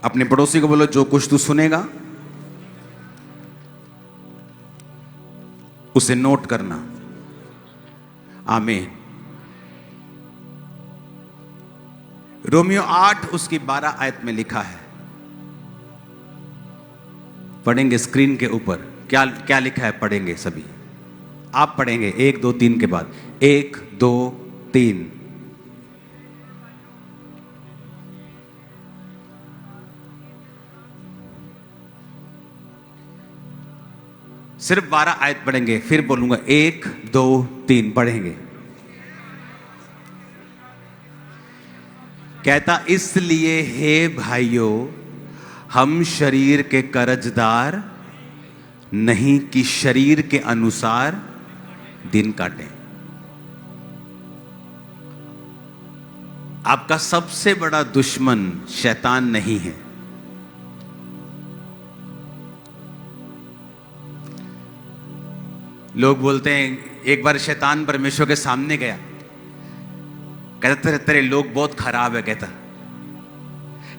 अपने पड़ोसी को बोलो, जो कुछ तू सुनेगा उसे नोट करना। आमीन। रोमियो 8 उसकी 12 आयत में लिखा है, पढ़ेंगे स्क्रीन के ऊपर। क्या क्या लिखा है, पढ़ेंगे सभी। आप पढ़ेंगे 1 2 3 के बाद। 1 2 3। सिर्फ 12 आयत पढ़ेंगे, फिर बोलूंगा 1 2 3 पढ़ेंगे। कहता, इसलिए हे भाइयों, हम शरीर के कर्जदार नहीं कि शरीर के अनुसार दिन काटें। आपका सबसे बड़ा दुश्मन शैतान नहीं है। लोग बोलते हैं, एक बार शैतान परमेश्वर के सामने गया, कहता तेरे लोग बहुत खराब है। कहता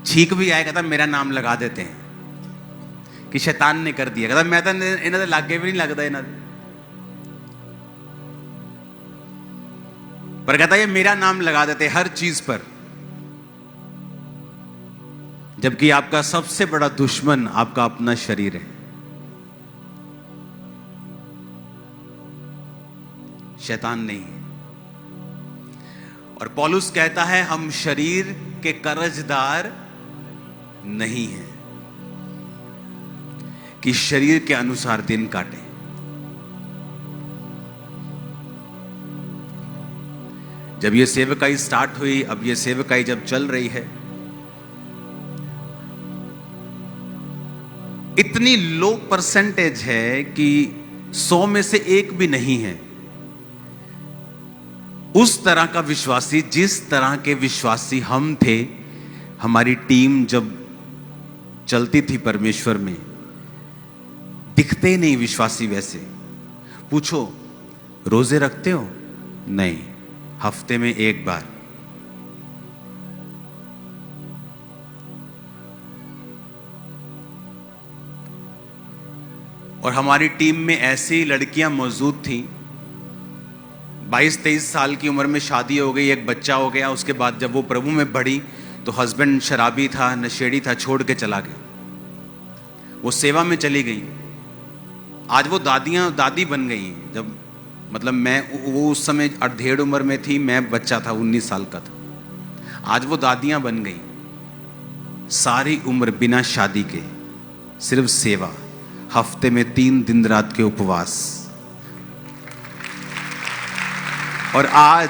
छींक भी आए, कहता मेरा नाम लगा देते हैं कि शैतान ने कर दिया। कहता मैं तो इन्हें लागे भी नहीं लगता इन्हें, पर कहता ये मेरा नाम लगा देते हर चीज पर। जबकि आपका सबसे बड़ा दुश्मन आपका अपना शरीर है, शैतान नहीं है। और पौलुस कहता है, हम शरीर के कर्जदार नहीं हैं कि शरीर के अनुसार दिन काटें। जब ये सेवकाई स्टार्ट हुई, अब ये सेवकाई जब चल रही है, इतनी लो परसेंटेज है कि 100 में से 1 भी नहीं है उस तरह का विश्वासी जिस तरह के विश्वासी हम थे। हमारी टीम जब चलती थी परमेश्वर में, दिखते नहीं विश्वासी वैसे। पूछो, रोजे रखते हो? नहीं, हफ्ते में 1 बार। और हमारी टीम में ऐसी लड़कियां मौजूद थी, 22-23 साल की उम्र में शादी हो गई, एक बच्चा हो गया। उसके बाद जब वो प्रभु में बढ़ी तो हस्बैंड शराबी था, नशेड़ी था, छोड़ के चला गया। वो सेवा में चली गई। आज वो दादी बन गई। जब मतलब वो उस समय 1.5 उम्र में थी, मैं बच्चा था, 19 साल का था। आज वो दादियां बन गई। सारी उम्र बिना शादी के, सिर्फ सेवा, हफ्ते में 3 दिन रात के उपवास। और आज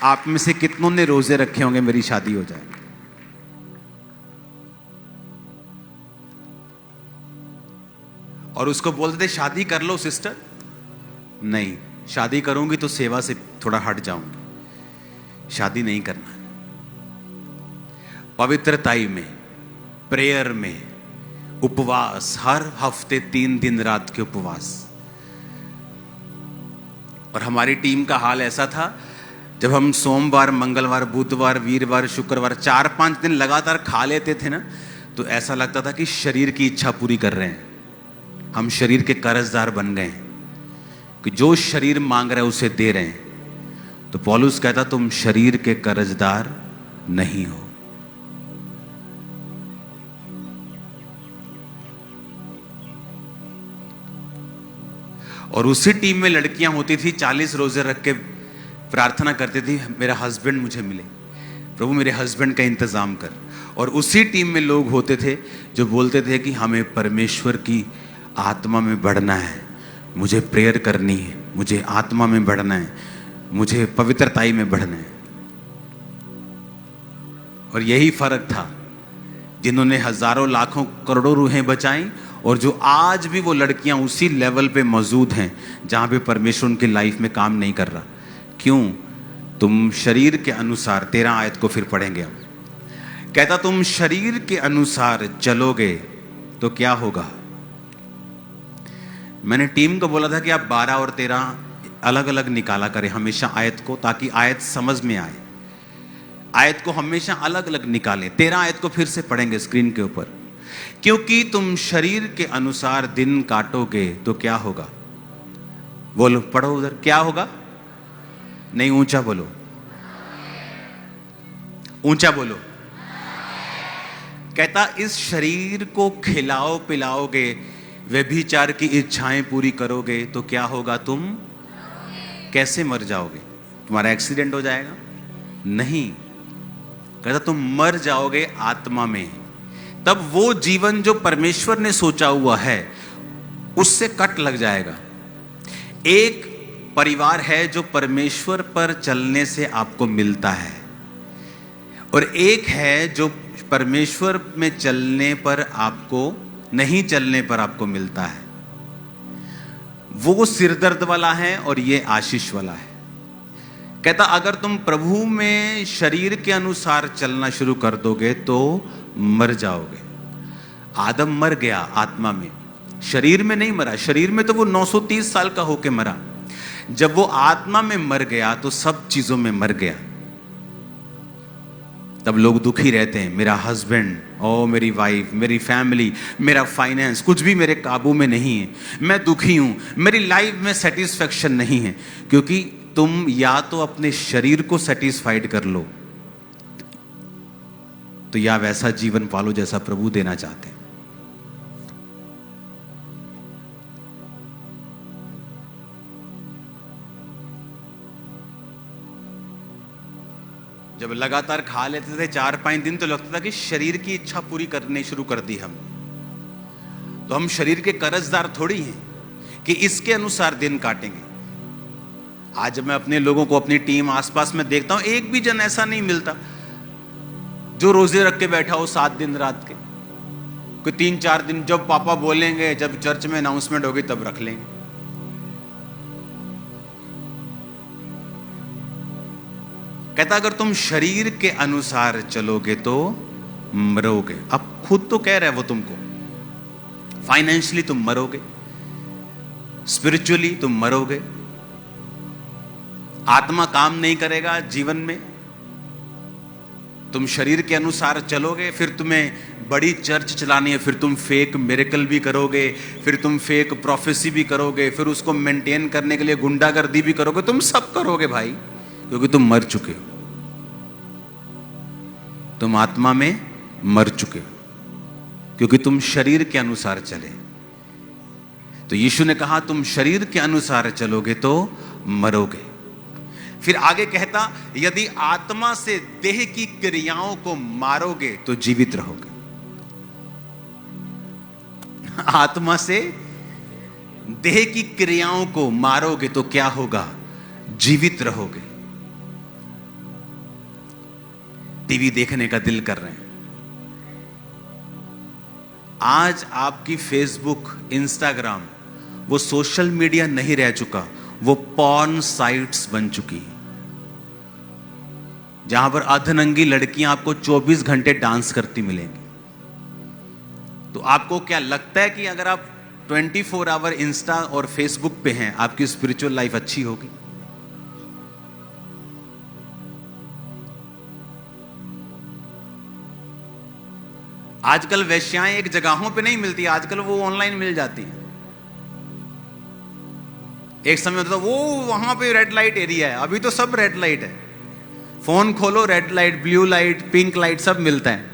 आप में से कितनों ने रोजे रखे होंगे मेरी शादी हो जाए? और उसको बोलते थे शादी कर लो सिस्टर। नहीं, शादी करूंगी तो सेवा से थोड़ा हट जाऊंगी, शादी नहीं करना। पवित्रताई में, प्रेयर में, उपवास, हर हफ्ते 3 दिन रात के उपवास। और हमारी टीम का हाल ऐसा था, जब हम सोमवार, मंगलवार, बुधवार, वीरवार, शुक्रवार 4-5 दिन लगातार खा लेते थे ना, तो ऐसा लगता था कि शरीर की इच्छा पूरी कर रहे हैं। हम शरीर के कर्जदार बन गए हैं कि जो शरीर मांग रहा है उसे दे रहे हैं। तो पौलुस कहता, तुम शरीर के कर्जदार नहीं हो। और उसी टीम में लड़कियां होती थी, 40 रोजे रख के प्रार्थना करती थी, मेरा हस्बैंड मुझे मिले, प्रभु मेरे हस्बैंड का इंतजाम कर। और उसी टीम में लोग होते थे जो बोलते थे कि हमें परमेश्वर की आत्मा में बढ़ना है, मुझे प्रेयर करनी है, मुझे आत्मा में बढ़ना है, मुझे पवित्रताई में बढ़ना है। और यही फर्क था, जिन्होंने हजारों लाखों करोड़ों रूहें बचाई, और जो आज भी वो लड़कियां उसी लेवल पे मौजूद हैं जहां पे परमेश्वर उनकी लाइफ में काम नहीं कर रहा। क्यों? तुम शरीर के अनुसार, 13 आयत को फिर पढ़ेंगे हम। कहता, तुम शरीर के अनुसार चलोगे तो क्या होगा? मैंने टीम को बोला था कि आप 12 और 13 अलग अलग निकाला करें हमेशा आयत को, ताकि आयत समझ में आए। आयत को हमेशा अलग अलग निकालें। 13 आयत को फिर से पढ़ेंगे स्क्रीन के ऊपर। क्योंकि तुम शरीर के अनुसार दिन काटोगे तो क्या होगा? बोलो, पढ़ो उधर, क्या होगा? नहीं, ऊंचा बोलो, ऊंचा बोलो। कहता इस शरीर को खिलाओ पिलाओगे, व्यभिचार की इच्छाएं पूरी करोगे तो क्या होगा? तुम कैसे मर जाओगे? तुम्हारा एक्सीडेंट हो जाएगा? नहीं, कहता तुम मर जाओगे आत्मा में। तब वो जीवन जो परमेश्वर ने सोचा हुआ है उससे कट लग जाएगा। एक परिवार है जो परमेश्वर पर चलने से आपको मिलता है, और एक है जो परमेश्वर में चलने पर आपको, नहीं चलने पर आपको मिलता है। वो सिरदर्द वाला है और ये आशीष वाला है। कहता अगर तुम प्रभु में शरीर के अनुसार चलना शुरू कर दोगे तो मर जाओगे। आदम मर गया आत्मा में, शरीर में नहीं मरा। शरीर में तो वो 930 साल का होके मरा। जब वो आत्मा में मर गया तो सब चीजों में मर गया। तब लोग दुखी रहते हैं, मेरा हस्बैंड, ओ मेरी वाइफ, मेरी फैमिली, मेरा फाइनेंस, कुछ भी मेरे काबू में नहीं है, मैं दुखी हूं, मेरी लाइफ में सेटिस्फेक्शन नहीं है। क्योंकि तुम या तो अपने शरीर को सेटिस्फाइड कर लो, तो या वैसा जीवन पालो जैसा प्रभु देना चाहते हैं। जब लगातार खा लेते थे 4-5 दिन तो लगता था कि शरीर की इच्छा पूरी करने शुरू कर दी हम, तो हम शरीर के कर्जदार थोड़ी हैं कि इसके अनुसार दिन काटेंगे। आज मैं अपने लोगों को, अपनी टीम आसपास में देखता हूं, एक भी जन ऐसा नहीं मिलता जो रोजे रख के बैठा हो 7 दिन रात के। कोई 3-4 दिन जब पापा बोलेंगे, जब चर्च में अनाउंसमेंट होगी तब रख लेंगे। कहता अगर तुम शरीर के अनुसार चलोगे तो मरोगे। अब खुद तो कह रहा है वो तुमको, फाइनेंशियली तुम मरोगे, स्पिरिचुअली तुम मरोगे, आत्मा काम नहीं करेगा जीवन में। तुम शरीर के अनुसार चलोगे, फिर तुम्हें बड़ी चर्च चलानी है, फिर तुम फेक मिरेकल भी करोगे, फिर तुम फेक प्रोफेसी भी करोगे, फिर उसको मेंटेन करने के लिए गुंडागर्दी भी करोगे। तुम सब करोगे भाई, क्योंकि तुम मर चुके हो, तुम आत्मा में मर चुके हो, क्योंकि तुम शरीर के अनुसार चले। तो यीशु ने कहा तुम शरीर के अनुसार चलोगे तो मरोगे। फिर आगे कहता यदि आत्मा से देह की क्रियाओं को मारोगे तो जीवित रहोगे। आत्मा से देह की क्रियाओं को मारोगे तो क्या होगा? जीवित रहोगे। टीवी देखने का दिल कर रहे हैं, आज आपकी फेसबुक, इंस्टाग्राम, वो सोशल मीडिया नहीं रह चुका, वो पॉर्न साइट्स बन चुकी, जहां पर अधनंगी लड़कियां आपको 24 घंटे डांस करती मिलेंगी। तो आपको क्या लगता है कि अगर आप 24 आवर इंस्टा और फेसबुक पे हैं, आपकी स्पिरिचुअल लाइफ अच्छी होगी? आजकल वेश्याएं एक जगहों पे नहीं मिलती, आजकल वो ऑनलाइन मिल जाती हैं। एक समय होता था वो वहां पे रेड लाइट एरिया है, अभी तो सब रेड लाइट है। फोन खोलो, red light, blue light, pink light सब मिलता है।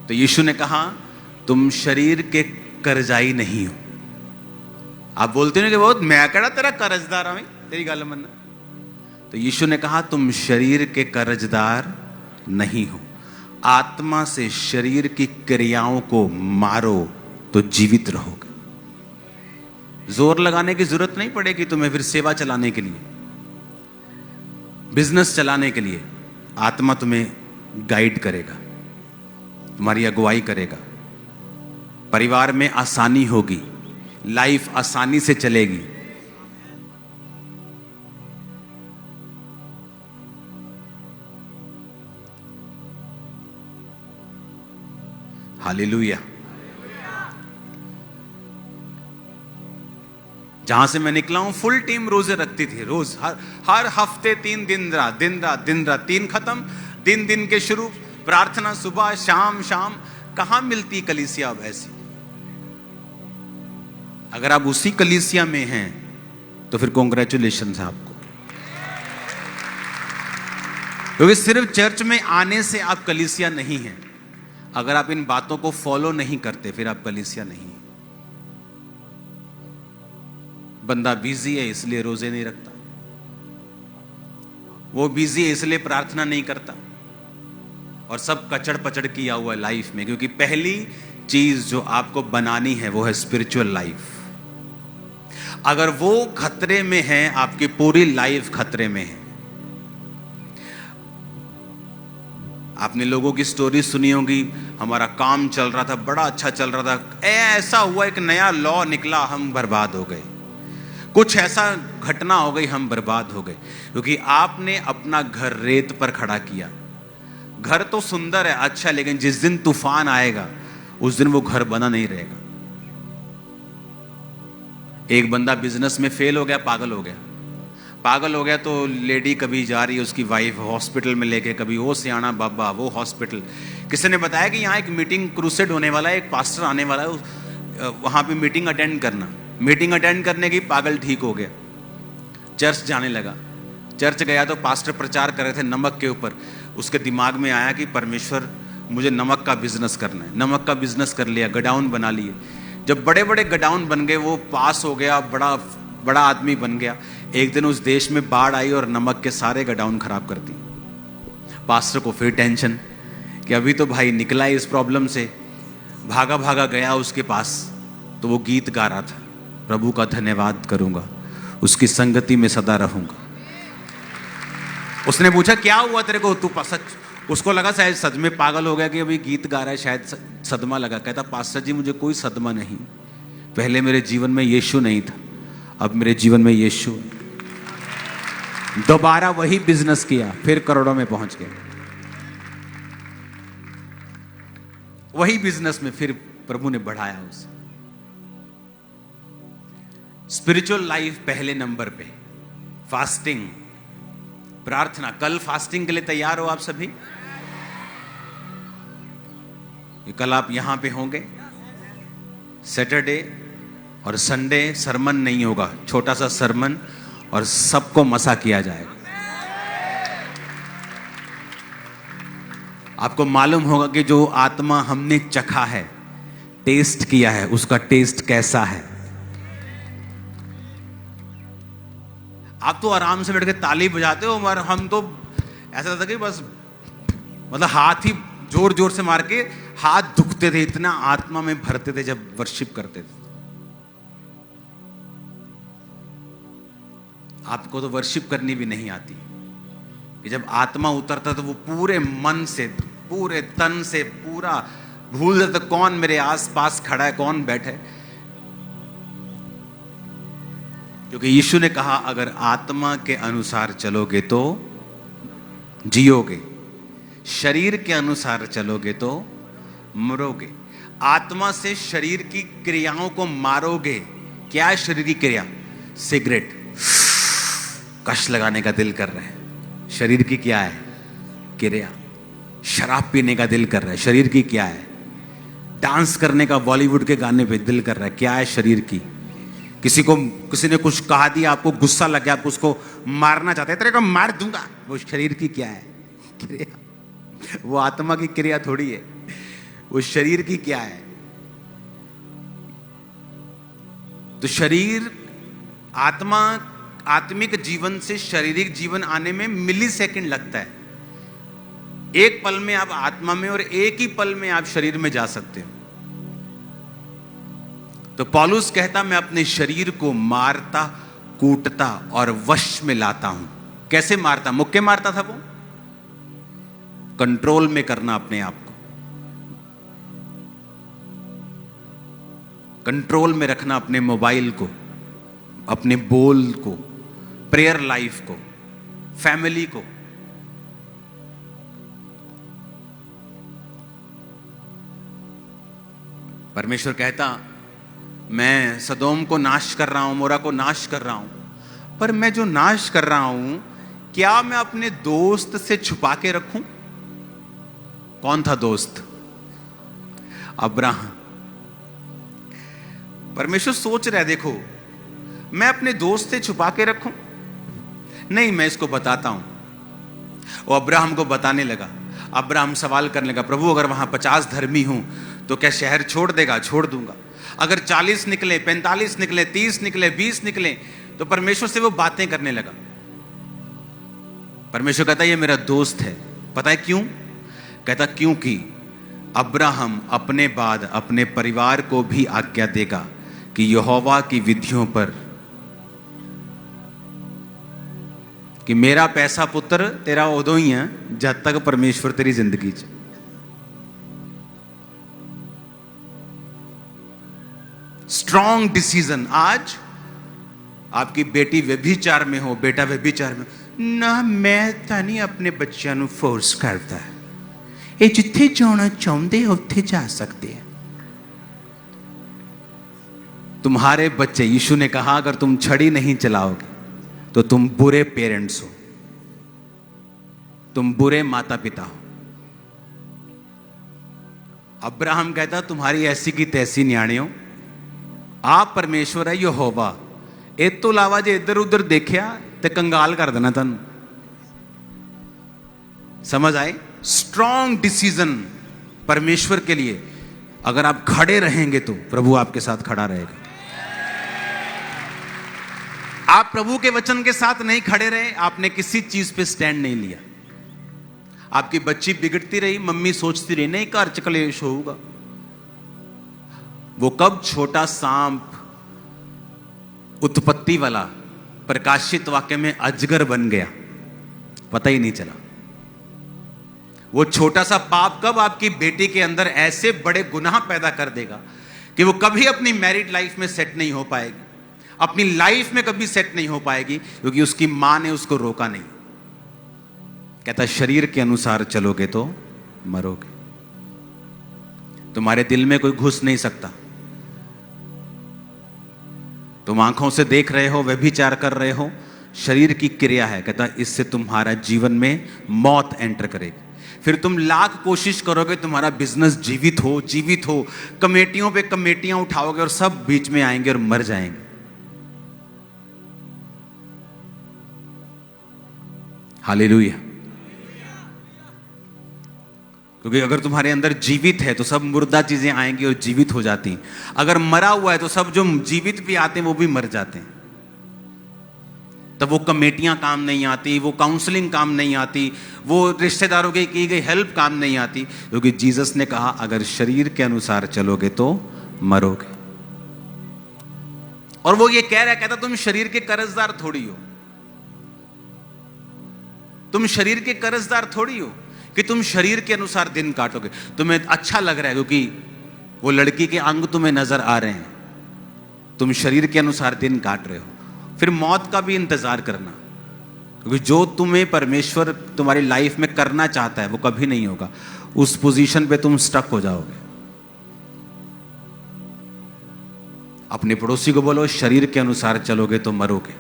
तो यीशु ने कहा तुम शरीर के कर्जाई नहीं हो। आप बोलते हो कि बहुत मैं कड़ा तेरा कर्जदार हमें, तेरी गल मनना। तो यीशु ने कहा तुम शरीर के कर्जदार नहीं हो। आत्मा से शरीर की क्रियाओं को मारो तो जीवित रहोगे। जोर लगाने की जरूरत नहीं पड़ेगी तुम्हें फिर सेवा चलाने के लिए, बिजनेस चलाने के लिए। आत्मा तुम्हें गाइड करेगा, तुम्हारी अगुवाई करेगा, परिवार में आसानी होगी, लाइफ आसानी से चलेगी। हालेलुया। जहां से मैं निकला हूं फुल टीम रोजे रखती थी, रोज हर हफ्ते 3 दिन रात, दिन रात दिन रात, 3 खत्म, दिन दिन के शुरू, प्रार्थना सुबह शाम शाम। कहां मिलती कलीसिया अब ऐसी? अगर आप उसी कलीसिया में हैं तो फिर कॉन्ग्रेचुलेशन है आपको, क्योंकि सिर्फ चर्च में आने से आप कलीसिया नहीं हैं। अगर आप इन बातों को फॉलो नहीं करते फिर आप कलीसिया नहीं हैं। बंदा बिजी है इसलिए रोजे नहीं रखता, वो बिजी है इसलिए प्रार्थना नहीं करता, और सब कचड़ पचड़ किया हुआ है लाइफ में। क्योंकि पहली चीज जो आपको बनानी है वो है स्पिरिचुअल लाइफ। अगर वो खतरे में है, आपकी पूरी लाइफ खतरे में है। आपने लोगों की स्टोरी सुनी होगी, हमारा काम चल रहा था, बड़ा अच्छा चल रहा था, ऐसा हुआ एक नया लॉ निकला, हम बर्बाद हो गए। कुछ ऐसा घटना हो गई, हम बर्बाद हो गए, क्योंकि आपने अपना घर रेत पर खड़ा किया। घर तो सुंदर है, अच्छा, लेकिन जिस दिन तूफान आएगा उस दिन वो घर बना नहीं रहेगा। एक बंदा बिजनेस में फेल हो गया, पागल हो गया। पागल हो गया तो लेडी कभी जा रही है उसकी वाइफ हॉस्पिटल में लेके, कभी वो सियाना बाबा वो हॉस्पिटल। किसी ने बताया कि यहाँ एक मीटिंग क्रूसेड होने वाला है, एक पास्टर आने वाला है, वहाँ पे मीटिंग अटेंड करना। मीटिंग अटेंड करने की पागल ठीक हो गया, चर्च जाने लगा। चर्च गया तो पास्टर प्रचार कर रहे थे नमक के ऊपर। उसके दिमाग में आया कि परमेश्वर मुझे नमक का बिजनेस करना है। नमक का बिजनेस कर लिया, गडाउन बना लिए। जब बड़े बड़े गडाउन बन गए, वो पास हो गया, बड़ा बड़ा आदमी बन गया। एक दिन उस देश में बाढ़ आई और नमक के सारे गडाउन खराब कर दी। पास्टर को फिर टेंशन कि अभी तो भाई निकला है इस प्रॉब्लम से। भागा भागा गया उसके पास, तो वो गीत गा रहा था, प्रभु का धन्यवाद करूंगा, उसकी संगति में सदा रहूंगा। उसने पूछा क्या हुआ तेरे को, तू सच? उसको लगा शायद सच में पागल हो गया कि अभी गीत गा रहा है, शायद सदमा लगा। कहता पास्टर जी मुझे कोई सदमा नहीं, पहले मेरे जीवन में यीशु नहीं था, अब मेरे जीवन में यीशु। दोबारा वही बिजनेस किया, फिर करोड़ों में पहुंच गए। वही बिजनेस में फिर प्रभु ने बढ़ाया उसे। स्पिरिचुअल लाइफ पहले नंबर पे, फास्टिंग, प्रार्थना। कल फास्टिंग के लिए तैयार हो आप सभी? कल आप यहां पे होंगे। सैटरडे और संडे सरमन नहीं होगा, छोटा सा सरमन, और सबको मसा किया जाएगा। आपको मालूम होगा कि जो आत्मा हमने चखा है, टेस्ट किया है, उसका टेस्ट कैसा है। आप तो आराम से बैठ के ताली बजाते हो, और हम तो ऐसा लगता कि बस मतलब हाथ ही जोर जोर से मार के हाथ दुखते थे, इतना आत्मा में भरते थे जब वर्शिप करते थे। आपको तो वर्शिप करनी भी नहीं आती कि जब आत्मा उतरता तो वो पूरे मन से, पूरे तन से, पूरा भूल जाता कौन मेरे आसपास खड़ा है, कौन बैठा है। क्योंकि यीशु ने कहा अगर आत्मा के अनुसार चलोगे तो जियोगे, शरीर के अनुसार चलोगे तो मरोगे। आत्मा से शरीर की क्रियाओं को मारोगे। क्या है शरीर की क्रिया? सिगरेट कश लगाने का दिल कर रहा है, शरीर की क्या है क्रिया? शराब पीने का दिल कर रहा है, शरीर की क्या है? डांस करने का बॉलीवुड के गाने पे दिल कर रहा है, क्या है शरीर की? किसी ने कुछ कहा दिया, आपको गुस्सा लग गया, आप उसको मारना चाहते हैं, तेरे को मार दूंगा, वो शरीर की क्या है? क्रिया। वो आत्मा की क्रिया थोड़ी है, वो शरीर की क्या है? तो शरीर, आत्मा, आत्मिक जीवन से शारीरिक जीवन आने में मिली सेकंड लगता है। एक पल में आप आत्मा में और एक ही पल में आप शरीर में जा सकते हो। तो पौलुस कहता मैं अपने शरीर को मारता, कूटता और वश में लाता हूं। कैसे मारता? मुक्के मारता था वो। कंट्रोल में करना अपने आप को, कंट्रोल में रखना अपने मोबाइल को, अपने बोल को, प्रेयर लाइफ को, फैमिली को। परमेश्वर कहता मैं सदोम को नाश कर रहा हूं, मोरा को नाश कर रहा हूं, पर मैं जो नाश कर रहा हूं क्या मैं अपने दोस्त से छुपा के रखूं? कौन था दोस्त? अब्राहम। परमेश्वर सोच रहा है, देखो मैं अपने दोस्त से छुपा के रखूं? नहीं, मैं इसको बताता हूं। वो अब्राहम को बताने लगा। अब्राहम सवाल करने लगा, प्रभु अगर वहां 50 धर्मी हूं तो क्या शहर छोड़ देगा? छोड़ दूंगा। अगर 40 निकले, 45 निकले, 30 निकले, 20 निकले, तो परमेश्वर से वो बातें करने लगा। परमेश्वर कहता है ये मेरा दोस्त है। पता है क्यों? कहता क्योंकि अब्राहम अपने बाद अपने परिवार को भी आज्ञा देगा कि यहोवा की विधियों पर, कि मेरा पैसा पुत्र तेरा उदों ही है जब तक परमेश्वर तेरी जिंदगी च। Strong decision. आज आपकी बेटी व्यभिचार में हो, बेटा व्यभिचार में ना, मैं तो नहीं अपने बच्चों ਨੂੰ फोर्स करता है, ये जिथे जाना चाहते उत्थे जा सकते हैं। तुम्हारे बच्चे, यीशु ने कहा अगर तुम छड़ी नहीं चलाओगे तो तुम बुरे पेरेंट्स हो, तुम बुरे माता पिता हो। अब्राहम कहता तुम्हारी ऐसी की तैसी न्याणे हो, आप परमेश्वर है यहोवा। इस तो इलावा जे इधर उधर देखा तो कंगाल कर देना तन। समझ आए? स्ट्रॉन्ग डिसीजन परमेश्वर के लिए। अगर आप खड़े रहेंगे तो प्रभु आपके साथ खड़ा रहेगा। आप प्रभु के वचन के साथ नहीं खड़े रहे, आपने किसी चीज पे स्टैंड नहीं लिया। आपकी बच्ची बिगड़ती रही, मम्मी सोचती रही नहीं घर च कलेश होगा। वो कब छोटा सांप उत्पत्ति वाला प्रकाशित वाक्य में अजगर बन गया, पता ही नहीं चला। वो छोटा सा पाप कब आपकी बेटी के अंदर ऐसे बड़े गुनाह पैदा कर देगा कि वो कभी अपनी मैरिड लाइफ में सेट नहीं हो पाएगी, अपनी लाइफ में कभी सेट नहीं हो पाएगी, क्योंकि उसकी मां ने उसको रोका नहीं। कहता शरीर के अनुसार चलोगे तो मरोगे। तुम्हारे दिल में कोई घुस नहीं सकता। तुम आंखों से देख रहे हो, व्यभिचार कर रहे हो, शरीर की क्रिया है। कहता इससे तुम्हारा जीवन में मौत एंटर करेगी। फिर तुम लाख कोशिश करोगे तुम्हारा बिजनेस जीवित हो, कमेटियों पे कमेटियां उठाओगे और सब बीच में आएंगे और मर जाएंगे। हालेलुया। क्योंकि अगर तुम्हारे अंदर जीवित है तो सब मुर्दा चीजें आएंगी और जीवित हो जाती हैं। अगर मरा हुआ है तो सब जो जीवित भी आते हैं वो भी मर जाते हैं। तब वो कमेटियां काम नहीं आती, वो काउंसलिंग काम नहीं आती, वो रिश्तेदारों की गई हेल्प काम नहीं आती, क्योंकि जीसस ने कहा अगर शरीर के अनुसार चलोगे तो मरोगे। और वो ये कह रहा है, कहता तुम शरीर के कर्जदार थोड़ी हो, तुम शरीर के कर्जदार थोड़ी हो कि तुम शरीर के अनुसार दिन काटोगे। तुम्हें अच्छा लग रहा है क्योंकि वो लड़की के अंग तुम्हें नजर आ रहे हैं, तुम शरीर के अनुसार दिन काट रहे हो। फिर मौत का भी इंतजार करना, क्योंकि जो तुम्हें परमेश्वर तुम्हारी लाइफ में करना चाहता है वो कभी नहीं होगा। उस पोजीशन पे तुम स्टक हो जाओगे। अपने पड़ोसी को बोलो शरीर के अनुसार चलोगे तो मरोगे,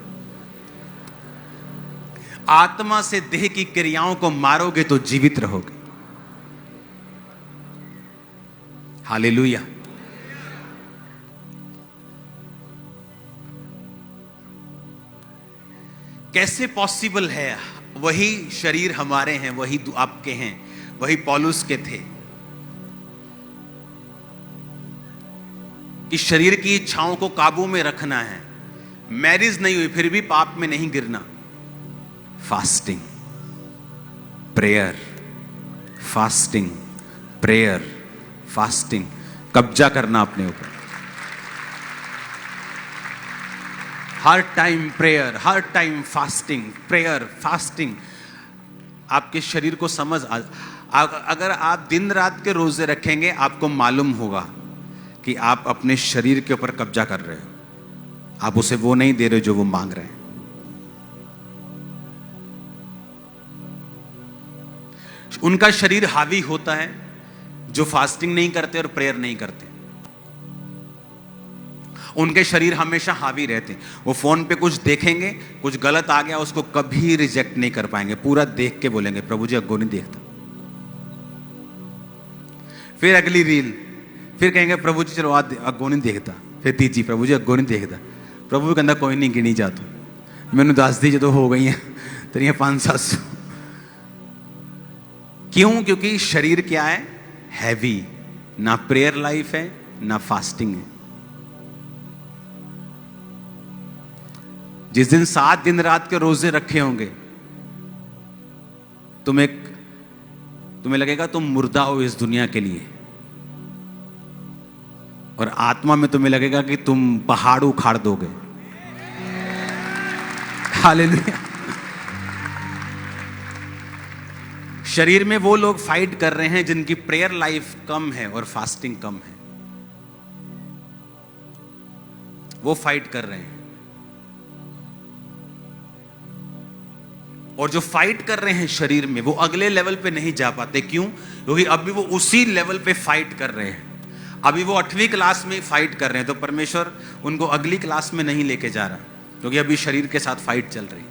आत्मा से देह की क्रियाओं को मारोगे तो जीवित रहोगे। हालेलुया। कैसे पॉसिबल है? वही शरीर हमारे हैं, वही आपके हैं, वही पौलुस के थे कि शरीर की इच्छाओं को काबू में रखना है। मैरिज नहीं हुई फिर भी पाप में नहीं गिरना। Fasting, prayer, fasting, prayer, fasting, कब्जा करना अपने ऊपर। हर टाइम प्रेयर, हर टाइम फास्टिंग, प्रेयर, फास्टिंग। आपके शरीर को समझ अगर आप दिन रात के रोजे रखेंगे आपको मालूम होगा कि आप अपने शरीर के ऊपर कब्जा कर रहे हो। आप उसे वो नहीं दे रहे जो वो मांग रहे हैं। उनका शरीर हावी होता है जो फास्टिंग नहीं करते और प्रेयर नहीं करते। उनके शरीर हमेशा हावी रहते हैं। वो फोन पे कुछ देखेंगे, कुछ गलत आ गया, उसको कभी रिजेक्ट नहीं कर पाएंगे, पूरा देख के बोलेंगे प्रभु जी अग्गो नहीं देखता। फिर अगली रील, फिर कहेंगे प्रभु जी चलो आज अग्गो नहीं देखता। फिर तीजी, प्रभु जी अग्गो नहीं देखता। प्रभु कहता कोई नहीं गिनी जा तू, मैंने 10 दी जो हो गई हैं तेरिया 500-700। क्यों? क्योंकि शरीर क्या है? हैवी। ना प्रेयर लाइफ है ना फास्टिंग है। जिस दिन 7 दिन रात के रोजे रखे होंगे, तुम्हें लगेगा तुम मुर्दा हो इस दुनिया के लिए, और आत्मा में तुम्हें लगेगा कि तुम पहाड़ उखाड़ दोगे। हालेलुया। शरीर में वो लोग फाइट कर रहे हैं जिनकी प्रेयर लाइफ कम है और फास्टिंग कम है, वो फाइट कर रहे हैं। और जो फाइट कर रहे हैं शरीर में, वो अगले लेवल पे नहीं जा पाते। क्यों? क्योंकि अभी वो उसी लेवल पे फाइट कर रहे हैं। अभी वो 8वीं क्लास में फाइट कर रहे हैं, तो परमेश्वर उनको अगली क्लास में नहीं लेके जा रहा, क्योंकि अभी शरीर के साथ फाइट चल रही।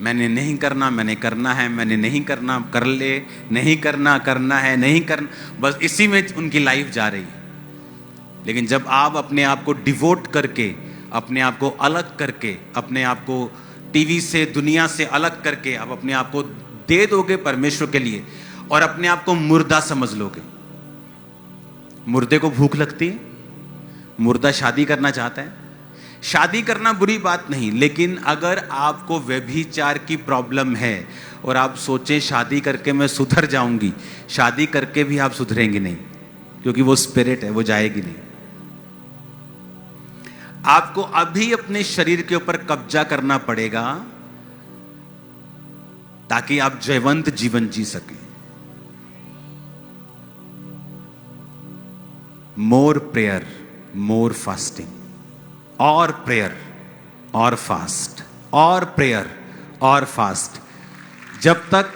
मैंने नहीं करना, मैंने करना है, मैंने नहीं करना, कर ले, नहीं करना, करना है, नहीं करना, बस इसी में उनकी लाइफ जा रही है। लेकिन जब आप अपने आप को डिवोट करके, अपने आप को अलग करके, अपने आप को टीवी से, दुनिया से अलग करके आप अपने आप को दे दोगे परमेश्वर के लिए, और अपने आप को मुर्दा समझ लोगे। मुर्दे को भूख लगती है, मुर्दा शादी करना चाहता है। शादी करना बुरी बात नहीं, लेकिन अगर आपको व्यभिचार की प्रॉब्लम है और आप सोचें शादी करके मैं सुधर जाऊंगी, शादी करके भी आप सुधरेंगे नहीं, क्योंकि वो स्पिरिट है, वो जाएगी नहीं। आपको अभी अपने शरीर के ऊपर कब्जा करना पड़ेगा ताकि आप जयवंत जीवन जी सकें। मोर प्रेयर, मोर फास्टिंग, और प्रेयर और फास्ट, और प्रेयर और फास्ट। जब तक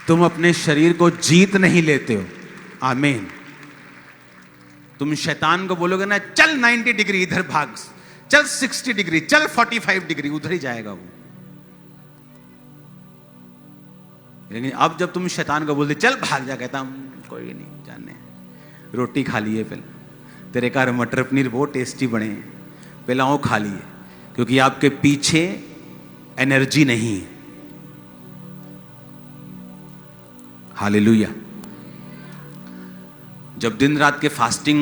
तुम अपने शरीर को जीत नहीं लेते हो, आमीन, तुम शैतान को बोलोगे ना चल 90 डिग्री इधर भाग, चल 60 डिग्री, चल 45 डिग्री, उधर ही जाएगा वो। लेकिन अब जब तुम शैतान को बोलते चल भाग जा, कहता कोई नहीं, जाने रोटी खा लिए, पहले तेरे घर मटर पनीर बहुत टेस्टी बने हैं, पहला वो खा लिए, क्योंकि आपके पीछे एनर्जी नहीं है। हालेलुया। जब दिन रात के फास्टिंग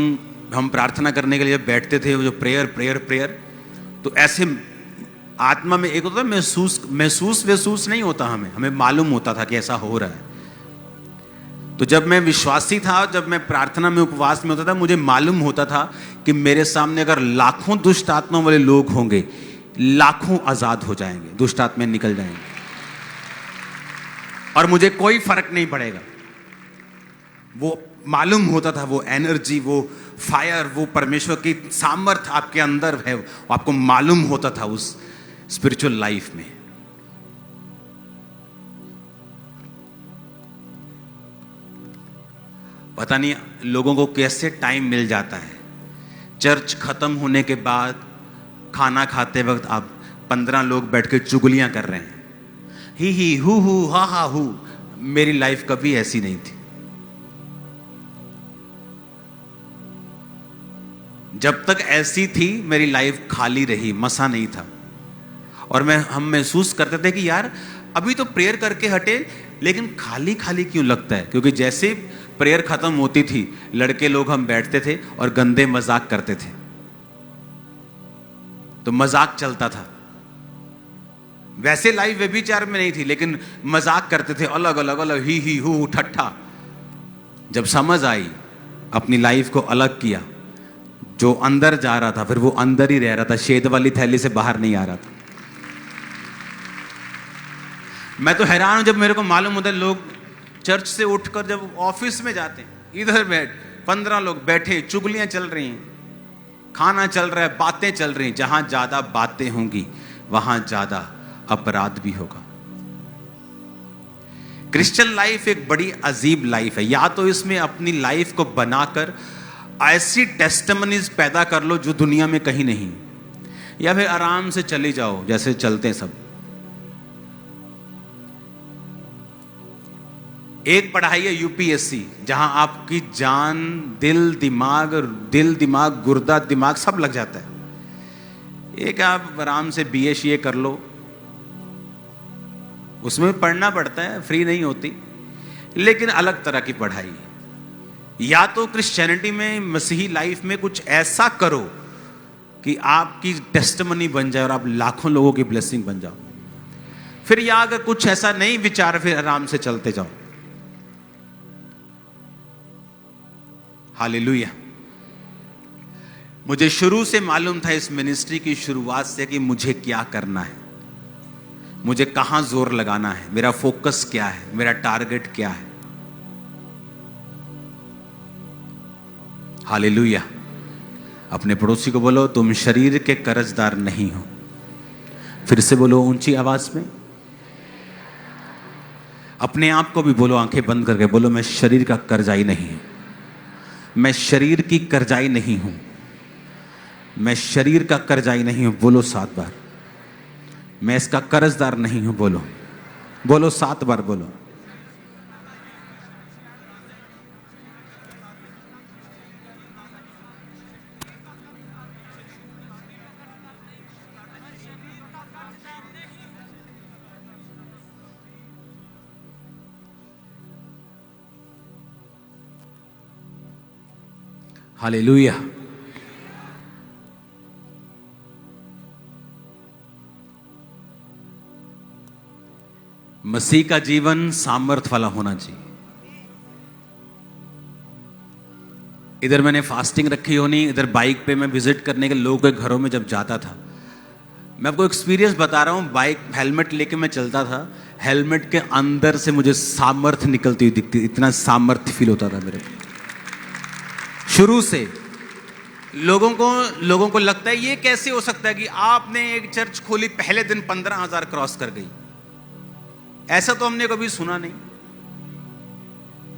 हम प्रार्थना करने के लिए जब बैठते थे, वो जो प्रेयर प्रेयर प्रेयर, तो ऐसे आत्मा में एक होता है महसूस नहीं होता, हमें मालूम होता था कि ऐसा हो रहा है। तो जब मैं विश्वासी था, जब मैं प्रार्थना में उपवास में होता था, मुझे मालूम होता था कि मेरे सामने अगर लाखों दुष्ट आत्माओं वाले लोग होंगे, लाखों आजाद हो जाएंगे, दुष्ट आत्माएं निकल जाएंगे, और मुझे कोई फर्क नहीं पड़ेगा। वो मालूम होता था, वो एनर्जी, वो फायर, वो परमेश्वर की सामर्थ आपके अंदर है, वो आपको मालूम होता था उस स्पिरिचुअल लाइफ में। पता नहीं लोगों को कैसे टाइम मिल जाता है। चर्च खत्म होने के बाद खाना खाते वक्त आप 15 लोग बैठ के चुगलियां कर रहे हैं, ही हु हा हा हु। मेरी लाइफ कभी ऐसी नहीं थी। जब तक ऐसी थी मेरी लाइफ खाली रही, मसा नहीं था। और हम महसूस करते थे कि यार अभी तो प्रेयर करके हटे, लेकिन खाली खाली क्यों लगता है? क्योंकि जैसे प्रेयर खत्म होती थी, लड़के लोग हम बैठते थे और गंदे मजाक करते थे। तो मजाक चलता था। वैसे लाइफ व्यभिचार में नहीं थी, लेकिन मजाक करते थे, अलग अलग अलग, ही हु ठट्ठा। जब समझ आई, अपनी लाइफ को अलग किया, जो अंदर जा रहा था फिर वो अंदर ही रह रहा था, शेद वाली थैली से बाहर नहीं आ रहा था। मैं तो हैरान हूं जब मेरे को मालूम होता है लोग चर्च से उठकर जब ऑफिस में जाते हैं, इधर बैठ 15 लोग बैठे, चुगलियां चल रही हैं, खाना चल रहा है, बातें चल रही हैं। जहां ज्यादा बातें होंगी वहां ज्यादा अपराध भी होगा। क्रिश्चियन लाइफ एक बड़ी अजीब लाइफ है। या तो इसमें अपनी लाइफ को बनाकर ऐसी टेस्टमनीज पैदा कर लो जो दुनिया में कहीं नहीं, या फिर आराम से चले जाओ जैसे चलते हैं सब। एक पढ़ाई है यूपीएससी, जहां आपकी जान, दिल दिमाग, गुर्दा दिमाग सब लग जाता है। एक आप आराम से बीए कर लो, उसमें पढ़ना पड़ता है, फ्री नहीं होती, लेकिन अलग तरह की पढ़ाई है। या तो क्रिश्चियनिटी में, मसीही लाइफ में कुछ ऐसा करो कि आपकी टेस्टिमनी बन जाए और आप लाखों लोगों की ब्लेसिंग बन जाओ। फिर या अगर कुछ ऐसा नहीं विचार, फिर आराम से चलते जाओ। हालेलुया। मुझे शुरू से मालूम था इस मिनिस्ट्री की शुरुआत से कि मुझे क्या करना है, मुझे कहां जोर लगाना है, मेरा फोकस क्या है, मेरा टारगेट क्या है। हालेलुया। अपने पड़ोसी को बोलो, तुम शरीर के कर्जदार नहीं हो। फिर से बोलो ऊंची आवाज में। अपने आप को भी बोलो, आंखें बंद करके बोलो, मैं शरीर का कर्जाई नहीं हूं, मैं शरीर की कर्जाई नहीं हूं, मैं शरीर का कर्जाई नहीं हूं। बोलो 7 बार। मैं इसका कर्जदार नहीं हूं। बोलो बोलो 7 बार बोलो। हालेलुया। मसीह का जीवन सामर्थ वाला होना चाहिए। इधर मैंने फास्टिंग रखी होनी, इधर बाइक पे मैं विजिट करने के लोगों के घरों में जब जाता था, मैं आपको एक्सपीरियंस बता रहा हूं, बाइक हेलमेट लेके मैं चलता था, हेलमेट के अंदर से मुझे सामर्थ निकलती हुई दिखती, इतना सामर्थ फील होता था मेरे को शुरू से। लोगों को लगता है ये कैसे हो सकता है कि आपने एक चर्च खोली, पहले दिन 15,000 क्रॉस कर गई। ऐसा तो हमने कभी सुना नहीं।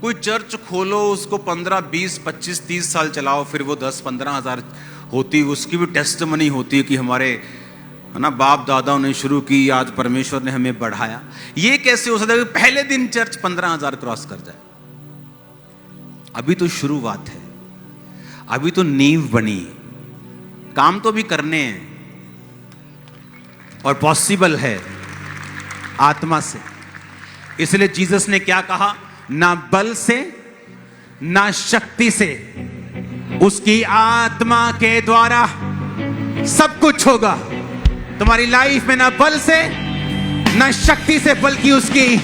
कोई चर्च खोलो, उसको 15, 20, 25, 30 साल चलाओ, फिर वो 10-15,000 होती, उसकी भी टेस्टिमनी होती है कि हमारे है ना बाप दादाओं ने शुरू की, आज परमेश्वर ने हमें बढ़ाया। ये कैसे हो सकता है कि पहले दिन चर्च 15,000 क्रॉस कर जाए? अभी तो शुरुआत है, अभी तो नींव बनी, काम तो भी करने हैं और पॉसिबल है आत्मा से। इसलिए जीसस ने क्या कहा? ना बल से ना शक्ति से, उसकी आत्मा के द्वारा सब कुछ होगा तुम्हारी लाइफ में। ना बल से ना शक्ति से, बल्कि उसकी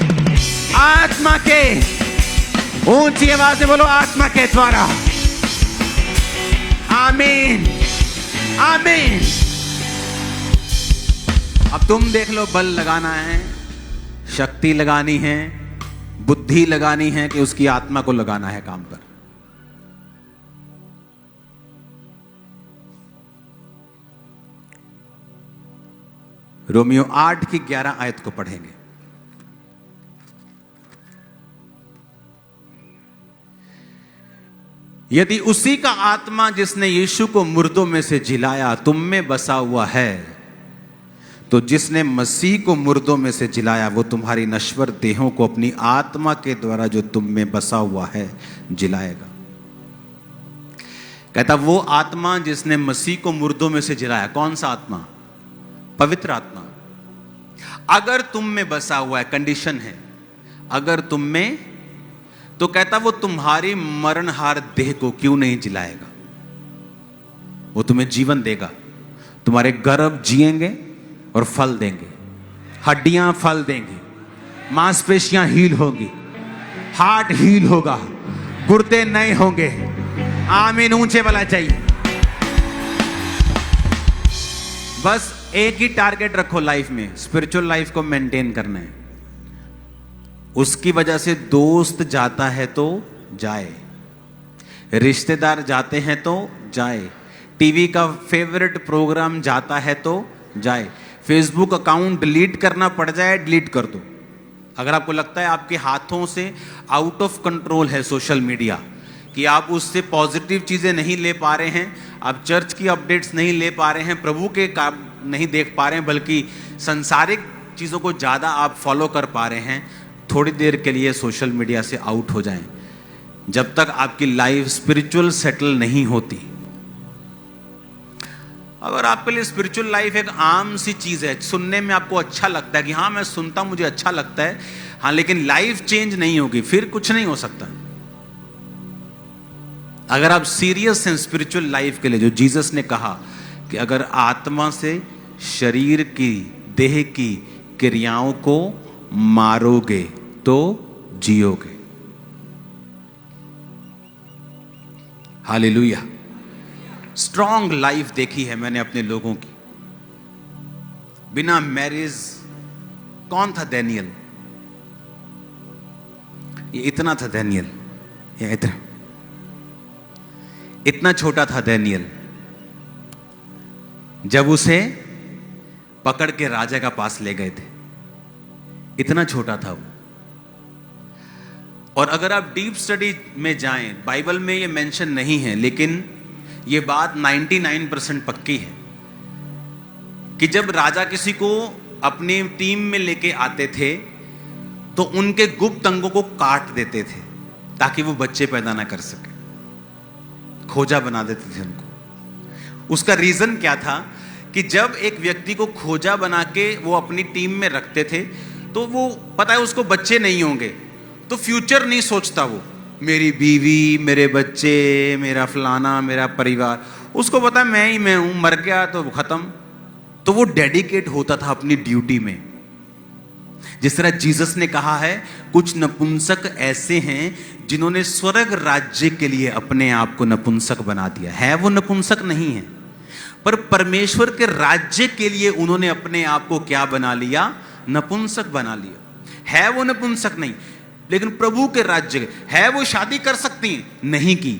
आत्मा के। ऊंची आवाज से बोलो, आत्मा के द्वारा। आमीन आमीन। अब तुम देख लो, बल लगाना है, शक्ति लगानी है, बुद्धि लगानी है कि उसकी आत्मा को लगाना है काम पर। रोमियो 8 की 11 आयत को पढ़ेंगे। यदि उसी का आत्मा जिसने यीशु को मुर्दों में से जिलाया तुम में बसा हुआ है, तो जिसने मसीह को मुर्दों में से जिलाया वो तुम्हारी नश्वर देहों को अपनी आत्मा के द्वारा जो तुम में बसा हुआ है जिलाएगा। कहता वो आत्मा जिसने मसीह को मुर्दों में से जिलाया, कौन सा आत्मा? पवित्र आत्मा। अगर तुम में बसा हुआ है, कंडीशन है, अगर तुम में, तो कहता वो तुम्हारी मरणहार देह को क्यों नहीं जिलाएगा? वो तुम्हें जीवन देगा, तुम्हारे गर्भ जिएंगे और फल देंगे, हड्डियां फल देंगी, मांसपेशियां हील होंगी, हार्ट हील होगा, गुर्दे नए होंगे। आमीन। ऊंचे वाला चाहिए। बस एक ही टारगेट रखो लाइफ में, स्पिरिचुअल लाइफ को मेंटेन करना है। उसकी वजह से दोस्त जाता है तो जाए, रिश्तेदार जाते हैं तो जाए, टीवी का फेवरेट प्रोग्राम जाता है तो जाए, फेसबुक अकाउंट डिलीट करना पड़ जाए डिलीट कर दो। अगर आपको लगता है आपके हाथों से आउट ऑफ कंट्रोल है सोशल मीडिया, कि आप उससे पॉजिटिव चीज़ें नहीं ले पा रहे हैं, आप चर्च की अपडेट्स नहीं ले पा रहे हैं, प्रभु के काम नहीं देख पा रहे हैं, बल्कि संसारिक चीज़ों को ज़्यादा आप फॉलो कर पा रहे हैं, थोड़ी देर के लिए सोशल मीडिया से आउट हो जाएं। जब तक आपकी लाइफ स्पिरिचुअल सेटल नहीं होती। अगर आपके लिए स्पिरिचुअल लाइफ एक आम सी चीज़ है, सुनने में आपको अच्छा लगता है कि हाँ मैं सुनता, मुझे अच्छा लगता है, हाँ, लेकिन लाइफ चेंज नहीं होगी, फिर कुछ नहीं हो सकता। अगर आप सीरियस हैं स्पिरिचुअल लाइफ के लिए, जो जीसस ने कहा कि अगर आत्मा से शरीर की, देह की क्रियाओं को मारोगे तो जियोगे। हालेलुया। स्ट्रॉन्ग लाइफ देखी है मैंने अपने लोगों की, बिना मैरिज। कौन था दानियल? ये इतना था दानियल, ये इतना छोटा था दानियल। जब उसे पकड़ के राजा का पास ले गए थे, इतना छोटा था वो। और अगर आप डीप स्टडी में जाएं, बाइबल में ये मेंशन नहीं है, लेकिन ये बात 99% पक्की है कि जब राजा किसी को अपनी टीम में लेके आते थे तो उनके गुप्त अंगों को काट देते थे ताकि वो बच्चे पैदा ना कर सके, खोजा बना देते थे उनको। उसका रीजन क्या था कि जब एक व्यक्ति को खोजा बना के वो अपनी टीम में रखते थे तो वो पता है उसको बच्चे नहीं होंगे, तो फ्यूचर नहीं सोचता वो, मेरी बीवी, मेरे बच्चे, मेरा फलाना, मेरा परिवार, उसको पता मैं ही मैं हूं, मर गया तो खत्म। तो वो डेडिकेट होता था अपनी ड्यूटी में। जिस तरह जीसस ने कहा है, कुछ नपुंसक ऐसे हैं जिन्होंने स्वर्ग राज्य के लिए अपने आप को नपुंसक बना दिया है। वो नपुंसक नहीं है, पर परमेश्वर के राज्य के लिए उन्होंने अपने आप को क्या बना लिया? नपुंसक बना लिया। है वो नपुंसक नहीं, लेकिन प्रभु के राज्य है। वो शादी कर सकती हैं, नहीं की।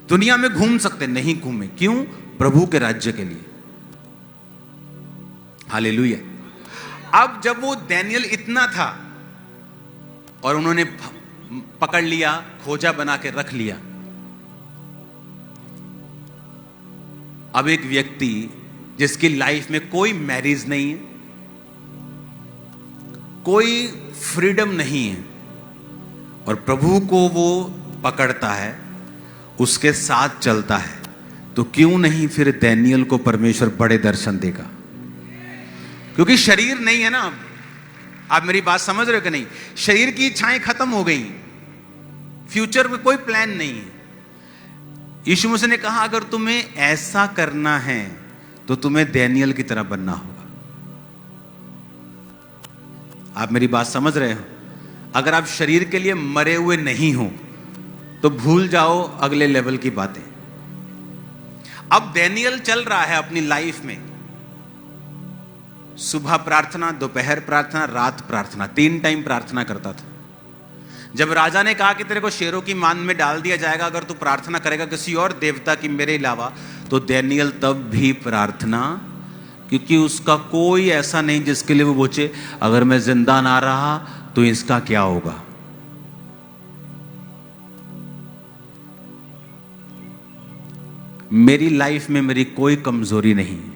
दुनिया में घूम सकते, नहीं घूमे। क्यों? प्रभु के राज्य के लिए। हालेलुया। अब जब वो दानियल इतना था और उन्होंने पकड़ लिया, खोजा बना के रख लिया, अब एक व्यक्ति जिसकी लाइफ में कोई मैरिज नहीं है, कोई फ्रीडम नहीं है, और प्रभु को वो पकड़ता है, उसके साथ चलता है, तो क्यों नहीं फिर दानियल को परमेश्वर बड़े दर्शन देगा? क्योंकि शरीर नहीं है ना। आप मेरी बात समझ रहे हो कि नहीं? शरीर की इच्छाएं खत्म हो गई, फ्यूचर में कोई प्लान नहीं है। यीशु मसीह ने कहा अगर तुम्हें ऐसा करना है तो तुम्हें दानियल की तरह बनना होगा। आप मेरी बात समझ रहे हो? अगर आप शरीर के लिए मरे हुए नहीं हो तो भूल जाओ अगले लेवल की बातें। अब दानियल चल रहा है अपनी लाइफ में, सुबह प्रार्थना, दोपहर प्रार्थना, रात प्रार्थना, 3 टाइम प्रार्थना करता था। जब राजा ने कहा कि तेरे को शेरों की मान में डाल दिया जाएगा अगर तू प्रार्थना करेगा किसी और देवता की मेरे अलावा, तो दानियल तब भी प्रार्थना, क्योंकि उसका कोई ऐसा नहीं जिसके लिए वो पूछे अगर मैं जिंदा ना रहा तो इसका क्या होगा। मेरी लाइफ में मेरी कोई कमजोरी नहीं है,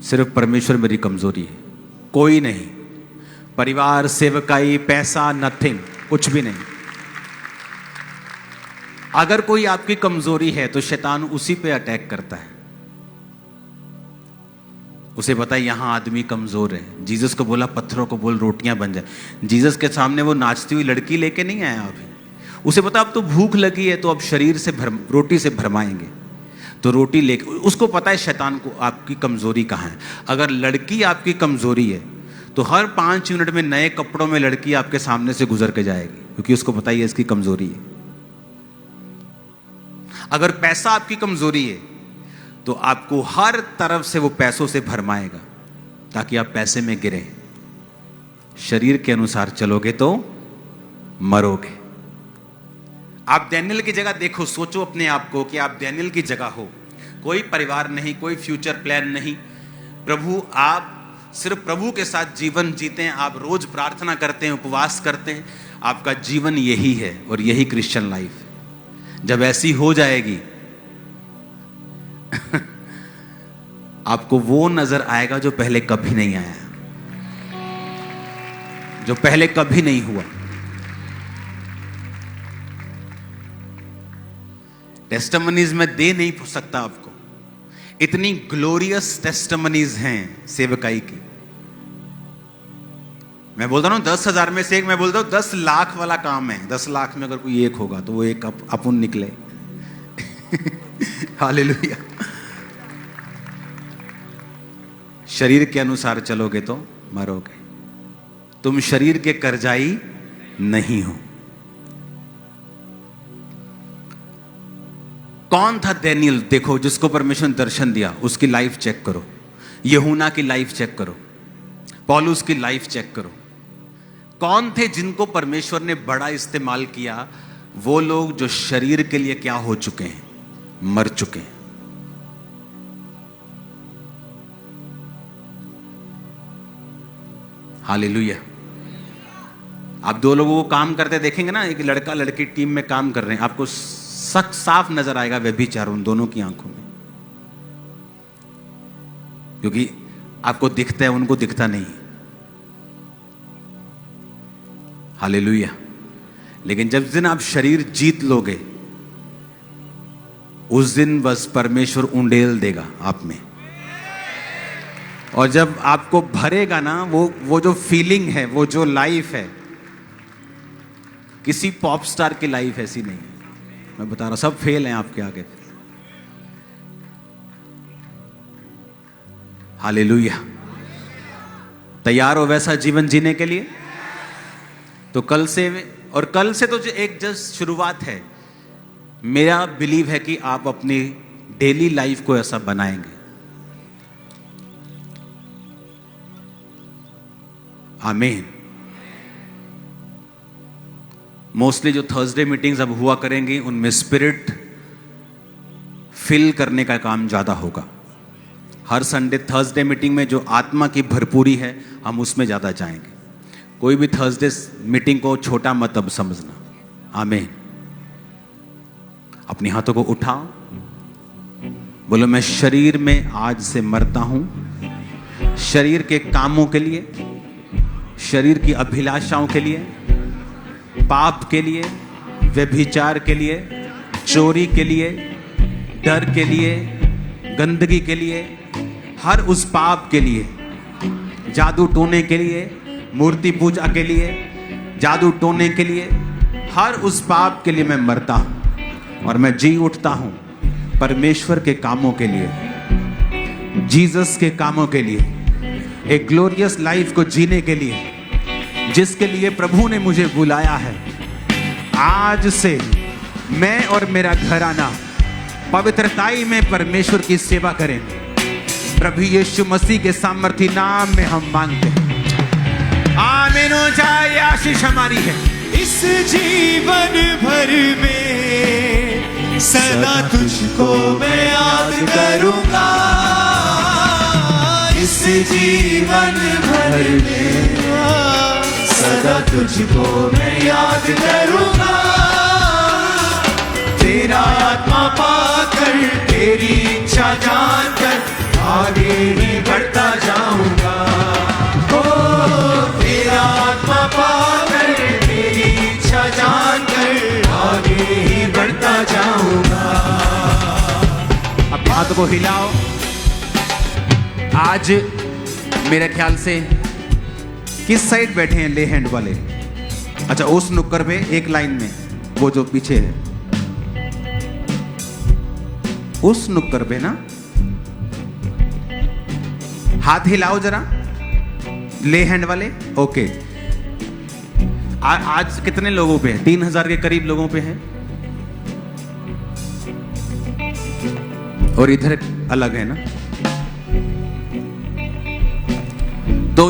सिर्फ परमेश्वर मेरी कमजोरी है, कोई नहीं। परिवार, सेवकाई, पैसा, नथिंग, कुछ भी नहीं। अगर कोई आपकी कमजोरी है तो शैतान उसी पे अटैक करता है। उसे पता है यहां आदमी कमजोर है। जीसस को बोला पत्थरों को बोल रोटियां बन जाए। जीसस के सामने वो नाचती हुई लड़की लेके नहीं आया अभी। उसे पता अब तो भूख लगी है तो अब शरीर से रोटी से भरमाएंगे, तो रोटी लेके, उसको पता है शैतान को आपकी कमजोरी कहाँ है। अगर लड़की आपकी कमजोरी है तो हर 5 मिनट में नए कपड़ों में लड़की आपके सामने से गुजर के जाएगी, क्योंकि उसको पता ही है इसकी कमजोरी है। अगर पैसा आपकी कमजोरी है तो आपको हर तरफ से वो पैसों से भरमाएगा ताकि आप पैसे में गिरे। शरीर के अनुसार चलोगे तो मरोगे। आप दानियल की जगह देखो, सोचो अपने आप को कि आप दानियल की जगह हो। कोई परिवार नहीं, कोई फ्यूचर प्लान नहीं। प्रभु, आप सिर्फ प्रभु के साथ जीवन जीते हैं। आप रोज प्रार्थना करते हैं, उपवास करते हैं, आपका जीवन यही है और यही क्रिश्चियन लाइफ है। जब ऐसी हो जाएगी आपको वो नजर आएगा जो पहले कभी नहीं आया, जो पहले कभी नहीं हुआ। टेस्टिमनीज में दे नहीं सकता आपको, इतनी ग्लोरियस टेस्टिमनीज हैं सेवकाई की। मैं बोलता हूँ 10,000 में से एक, मैं बोलता हूँ 10 लाख वाला काम है। 10 लाख में अगर कोई एक होगा तो वो एक अपन निकले। हालेलुया। शरीर के अनुसार चलोगे तो मरोगे, तुम शरीर के कर्जाई नहीं हो। कौन था दानियेल? देखो, जिसको परमेश्वर ने दर्शन दिया उसकी लाइफ चेक करो, यूहन्ना की लाइफ चेक करो, पौलुस की लाइफ चेक करो। कौन थे जिनको परमेश्वर ने बड़ा इस्तेमाल किया? वो लोग जो शरीर के लिए क्या हो चुके हैं, मर चुके हैं। हालेलुया। आप दो लोगों को काम करते देखेंगे ना, एक लड़का लड़की टीम में काम कर रहे हैं, आपको साफ नजर आएगा व्यभिचार उन दोनों की आंखों में, क्योंकि आपको दिखता है, उनको दिखता नहीं। हालेलुया। लेकिन जब दिन आप शरीर जीत लोगे, उस दिन बस परमेश्वर उंडेल देगा आप में। और जब आपको भरेगा ना, वो जो फीलिंग है, वो जो लाइफ है, किसी पॉप स्टार की लाइफ ऐसी नहीं है। मैं बता रहा हूं, सब फेल हैं आपके आगे। हालेलुया। तैयार हो वैसा जीवन जीने के लिए? तो कल से तो जो एक जस्ट शुरुआत है। मेरा बिलीव है कि आप अपनी डेली लाइफ को ऐसा बनाएंगे। आमीन। मोस्टली जो थर्सडे मीटिंग्स अब हुआ करेंगी, उनमें स्पिरिट फिल करने का काम ज्यादा होगा। हर संडे थर्सडे मीटिंग में जो आत्मा की भरपूरी है, हम उसमें ज्यादा जाएंगे। कोई भी थर्सडे मीटिंग को छोटा मत अब समझना। आमीन। अपने हाथों को उठाओ, बोलो, मैं शरीर में आज से मरता हूं, शरीर के कामों के लिए, शरीर की अभिलाषाओं के लिए, पाप के लिए, व्यभिचार के लिए, चोरी के लिए, डर के लिए, गंदगी के लिए, हर उस पाप के लिए, जादू टोने के लिए, मूर्ति पूजा के लिए, जादू टोने के लिए, हर उस पाप के लिए मैं मरता हूं और मैं जी उठता हूं परमेश्वर के कामों के लिए, जीसस के कामों के लिए, एक ग्लोरियस लाइफ को जीने के लिए, जिसके लिए प्रभु ने मुझे बुलाया है। आज से मैं और मेरा घराना पवित्रताई में परमेश्वर की सेवा करेंगे। प्रभु यीशु मसीह के सामर्थी नाम में हम मांगते हैं। आमीन हो जाए। आशीष हमारी है। इस जीवन भर में सदा तुझको मैं याद करूंगा। इस जीवन भर में सदा तुझको मैं याद करूंगा। तेरा आत्मा पाकर, तेरी इच्छा जानकर आगे ही बढ़ता जाऊंगा। ओ तेरा आत्मा पाकर, तेरी इच्छा जानकर आगे ही बढ़ता जाऊंगा। अपने हाथों को हिलाओ। आज मेरे ख्याल से किस साइड बैठे हैं ले हैंड वाले? अच्छा, उस नुक्कर पे एक लाइन में, वो जो पीछे है उस नुक्कर पे ना, हाथ हिलाओ जरा, ले हैंड वाले। ओके। आज कितने लोगों पे है? 3,000 के करीब लोगों पे है। और इधर अलग है ना। तो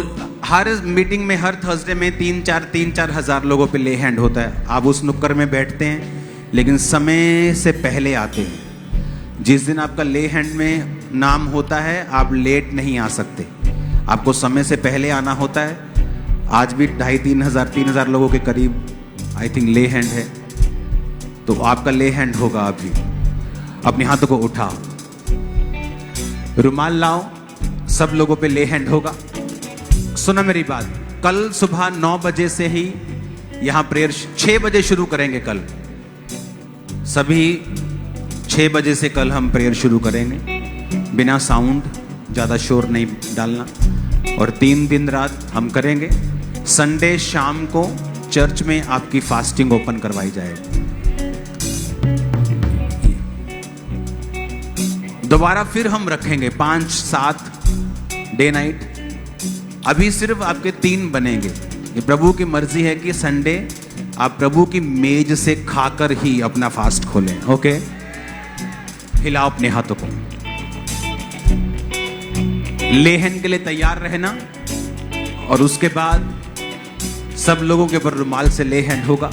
हर मीटिंग में, हर थर्सडे में 3-4 हजार लोगों पे ले हैंड होता है। आप उस नुक्कर में बैठते हैं, लेकिन समय से पहले आते हैं। जिस दिन आपका ले हैंड में नाम होता है, आप लेट नहीं आ सकते, आपको समय से पहले आना होता है। आज भी 2,500-3,000 लोगों के करीब आई थिंक ले हैंड है, तो आपका ले हैंड होगा अभी। अपने हाथों को उठाओ, रुमाल लाओ, सब लोगों पे ले हैंड होगा। सुना मेरी बात, कल सुबह 9 बजे से ही यहां प्रेयर 6 बजे शुरू करेंगे। कल सभी 6 बजे से कल हम प्रेयर शुरू करेंगे, बिना साउंड, ज़्यादा शोर नहीं डालना। और 3 दिन रात हम करेंगे। संडे शाम को चर्च में आपकी फास्टिंग ओपन करवाई जाएगी। दोबारा फिर हम रखेंगे 5-7 डे नाइट। अभी सिर्फ आपके 3 बनेंगे। ये प्रभु की मर्जी है कि संडे आप प्रभु की मेज से खाकर ही अपना फास्ट खोलें। ओके, हिलाओ अपने हाथों को। लेहन के लिए तैयार रहना। और उसके बाद सब लोगों के ऊपर रुमाल से लेहन होगा।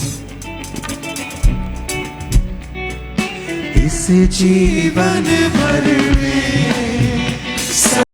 इस जीवन भर